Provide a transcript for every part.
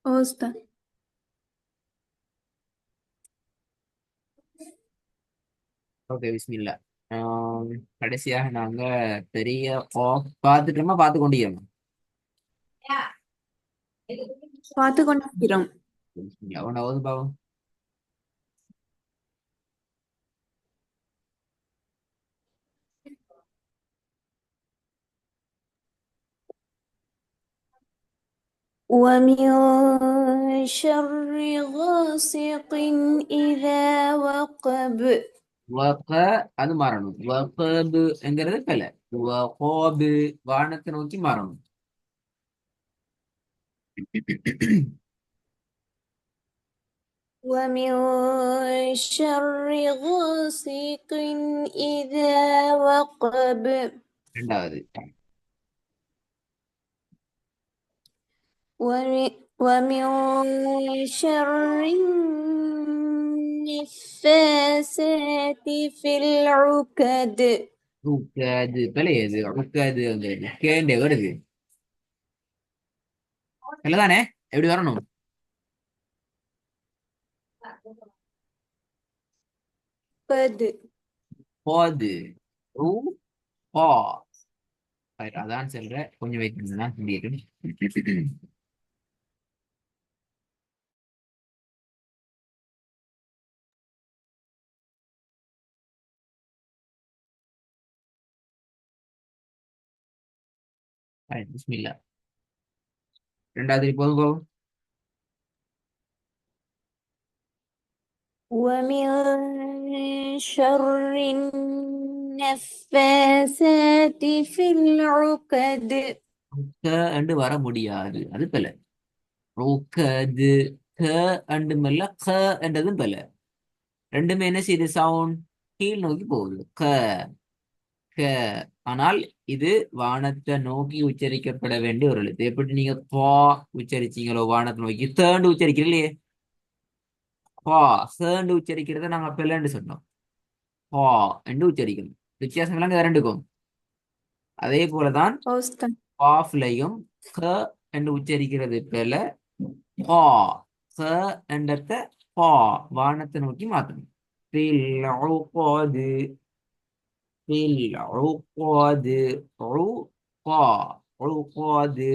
أوستا. Okay பிஸ்மில்லா. கடைசியாக நாங்க பெரிய காஃப் பார்த்துட்டோமா பார்த்து கொண்டிருக்கோம். பார்த்து கொண்டிருக்கிறோம். பிஸ்மில்லா ஒன்றாவது பாவம். ومن شر غاسق إذا وقب. வக அது மாறணும். வகபு என்கிறது பல. வகோபு வானத்தை நோக்கி மாறணும். ومن شر غاسق إذا وقب. இரண்டாவது. ومن شر النفاسات في العقد. ருக்கது பிழையது. ருக்கது அங்கிறது கேண்டே வருது. இல்லதானே? எப்படி வரணும்? قد. போது. ரூ பா. அதான் சொல்ற கொஞ்சம் வெயிட் பண்ணுங்க முடியும். பிஸ்மில்லா. ரெண்டாவது போதும் போகும். ومن شر النفاسات في العقد. க அண்டு வர முடியாது. அது பல. ருக்கது க அண்டு மெல்ல க என்றதும் பல. ரெண்டுமே என்ன செய்யுது? சவுண்ட் கீழ் நோக்கி போகுது. க க. ஆனால் இது வானத்தை நோக்கி உச்சரிக்கப்பட வேண்டிய ஒரு எழுத்து. எப்படி நீங்க பா உச்சரிச்சீங்களோ வானத்தை நோக்கி தேண்டு உச்சரிக்கிறீங்களே. பா சேண்டு உச்சரிக்கிறத நாங்க பிள்ளைன்னு சொன்னோம். பா என்று உச்சரிக்கணும். வித்தியாசம் எல்லாம் ரெண்டுக்கும். அதே போலதான் أوستا. காஃப்லையும் க என்று உச்சரிக்கிறது போல பா க என்றத பா வானத்தை நோக்கி மாத்தணும். Bill Uhud bill Uhud Oka Uhud.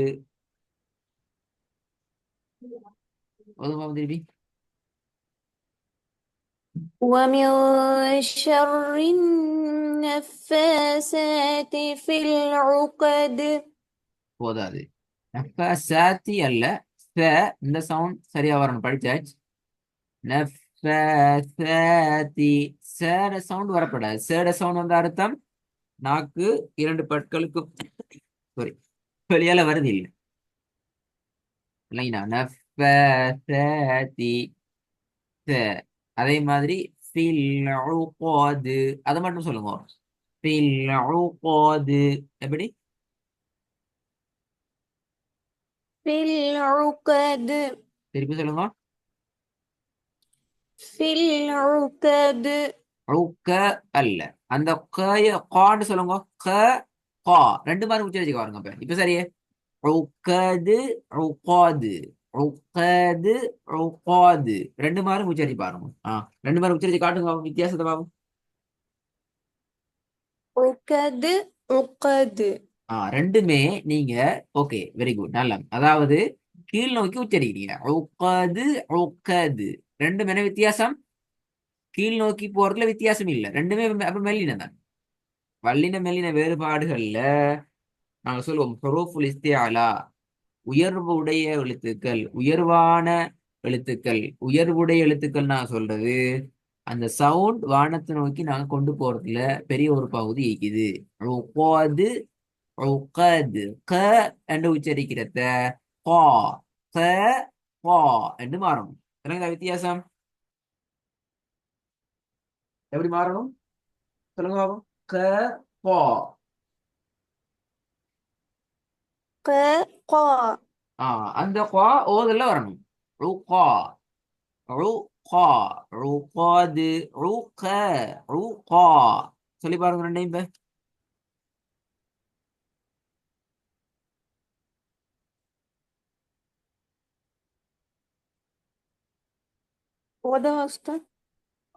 திருப்பி. ومن شر النفاسات في العقد. போதாது. நஃபாசாத்தி அல்ல. ஃப இந்த சவுண்ட் சரியா வரணும். படிச்சாச்சு. நஃபாசாத்தி சேட சவுண்ட் வரப்படாது. சேட சவுண்ட் வந்த அர்த்தம் நாக்கு இரண்டு பற்களுக்கு சாரி வெளியால வருது இல்லை. இல்லைங்களா? நஃபாசாத்தி ச. அதே மாதிரி ஃபில் உகது அதை மட்டும் சொல்லுங்க. ஃபில் உகது எப்படி? في العقد. திருப்பி சொல்லுங்க. في العقد. ருக்க அல்ல. அந்த கான்னு சொல்லுங்க. க கா ரெண்டு மாதிரி உச்சரிச்சு பாருங்க. இப்ப சரியே. ருக்கது ருக்காது ருக்கது ருக்காது ரெண்டு மாதிரி உச்சரிச்சு பாருங்க. ரெண்டு மாதிரி உச்சரிச்சு காட்டுங்க வித்தியாசத்தை பாருங்க. عقد. عقد. ரெண்டுமே நீங்க ஓகே வெரி குட் நல்லா. அதாவது கீழ் நோக்கி உச்சரிக்கிறீங்க. ருக்கது ருக்கது ரெண்டும் என்ன வித்தியாசம்? கீழ் நோக்கி போறதுல வித்தியாசம் இல்லை. ரெண்டுமே அப்ப மெல்லின தான். வல்லின மெல்லின வேறுபாடுகள்ல நாங்க சொல்லுவோம் ஹுரூஃபுல் இஸ்திஆலா உயர்வு உடைய எழுத்துக்கள், உயர்வான எழுத்துக்கள். உயர்வுடைய எழுத்துக்கள் நான் சொல்றது அந்த சவுண்ட் வானத்தை நோக்கி நாங்க கொண்டு போறதுல பெரிய ஒரு பகுதி இருக்குது. ருகாது ருகது க என்று உச்சரிக்கிறத கா க கா என்று மாறணும். என்னங்க வித்தியாசம்? எப்படி மாறணும் சொல்லுங்க பாப்போம். க கா. ق. قا. அந்த கா ஓதுல வரணும். ருகா ருகா ருகாது ருக ருகா. சொல்லி பாருங்க ரெண்டையும் இப்ப. ஓத வாஸ்தா.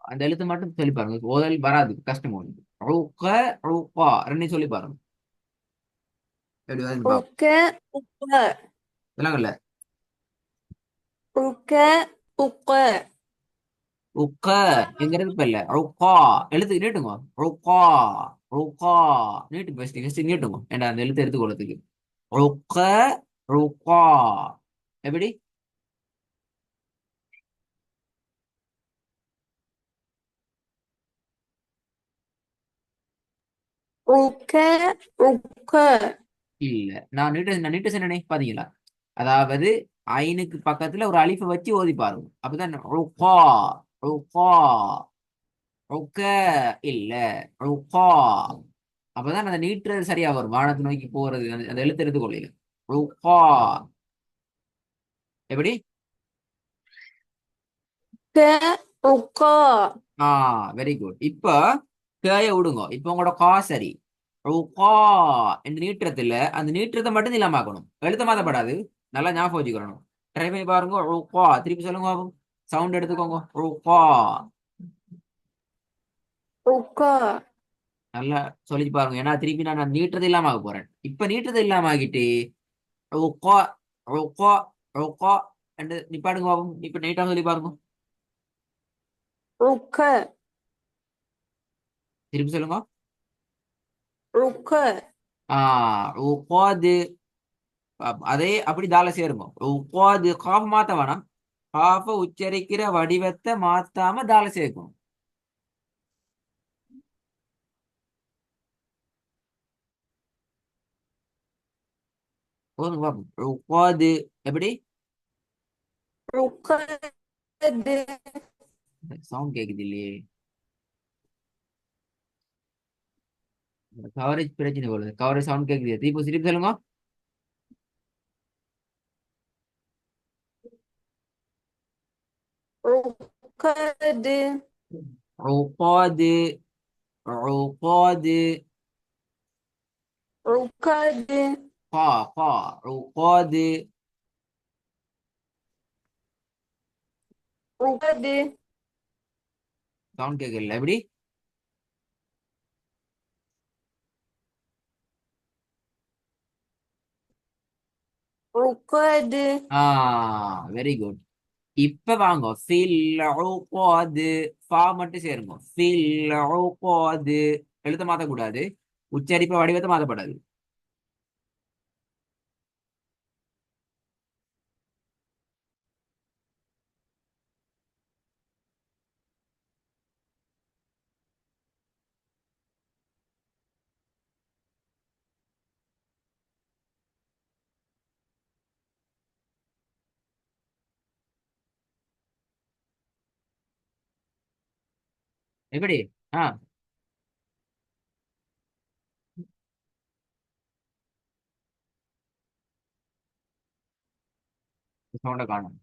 அந்த எழுத்து மட்டும் சொல்லி பாருங்க, ஓதல் வராது, கஷ்டம் ஒன்று. ருக்க, ருக்கா ரெண்டையும் சொல்லி பாருங்க, எப்படி வருதுன்னு பாப்போம். ருக்க உக்க. விளங்கல. ருக்க உக்க. உக்க எங்கிறது இப்ப இல்ல, ருக்கா எழுத்து நீட்டுங்க. ருக்கா, ருக்கா நீட்டு, ஃபர்ஸ்ட் ஃபர்ஸ்ட் நீட்டுங்க, ஏன்டா அந்த எழுத்து எடுத்துக்கொள்ளதுக்கு. ருக்க, ருக்கா எப்படி? ருக்க உக்க. இல்ல, நான் நீட்டு சொன்னேனே பாத்தீங்களா? அதாவது ஐனுக்கு பக்கத்துல ஒரு அலிஃபை வச்சு ஓதி பாருங்க, அப்பதான் ருக்கா, ருக்கா, ருக்க இல்ல, ருக்கா. அப்பதான் அந்த நீட்டுறது சரியா வரும், வானத்தை நோக்கி போறது, அந்த எழுத்து எடுத்துக்கொள்ளையில. ருக்கா எப்படி? க உக்கா. ஆ, வெரி குட். இப்ப கேய விடுங்க, இப்ப உங்களோட கா சரி. ருக்கா இந்த நீட்டுறதுல அந்த நீட்டுறதை மட்டும் இல்லாமக்கணும், எழுத்த மாத்தப்படாது. நல்லா ஞாபகம் வச்சுக்கணும். ட்ரை பண்ணி பாருங்க. ருக்கா திருப்பி சொல்லுங்க, சவுண்ட் எடுத்துக்கோங்க. ருக்கா உக்கா. நல்லா சொல்லி பாருங்க, ஏன்னா திருப்பி நான் நீட்டுறது இல்லாம ஆக போறேன். இப்ப நீட்டுறது இல்லாம ஆகிட்டு ருக்கா, ருக்கா, ருக்கா என்று நிப்பாடுங்க பாப்போம். இப்ப நீட்டா சொல்லி பாருங்க. ருக்க திருப்பி சொல்லுங்க. ருக்க. ருக்காது. அதே அப்படி தால சேருங்க. ருக்காது காஃப் மாத்த வேணாம், காஃப உச்சரிக்கிற வடிவத்தை மாத்தாம தால சேர்க்கணும். போதுங்க பாப்போம். ருக்காது எப்படி? ருக்கது. சவுண்ட் கேக்குது இல்லையே, கவரேஜ் பிரச்சனை போல, கவரேஜ் சவுண்ட் கேக்குது. திருப்பி திருப்பி சொல்லுங்க. ருக்கது. ருக்காது, ருக்காது. ருக்கது. கா, கா, ருக்காது. ருக்கது. சவுண்ட் கேட்கல எப்படி? ருக்கது. Very good. இப்ப வாங்க, ஃபில் உகாது, ஃபா மட்டும் சேருங்க. ஃபில் உகாது எழுத்த மாத்தக்கூடாது, உச்சரிப்ப வடிவத்தை மாத்தப்படாது. எப்படி? ஆ, சவுண்ட காணும்.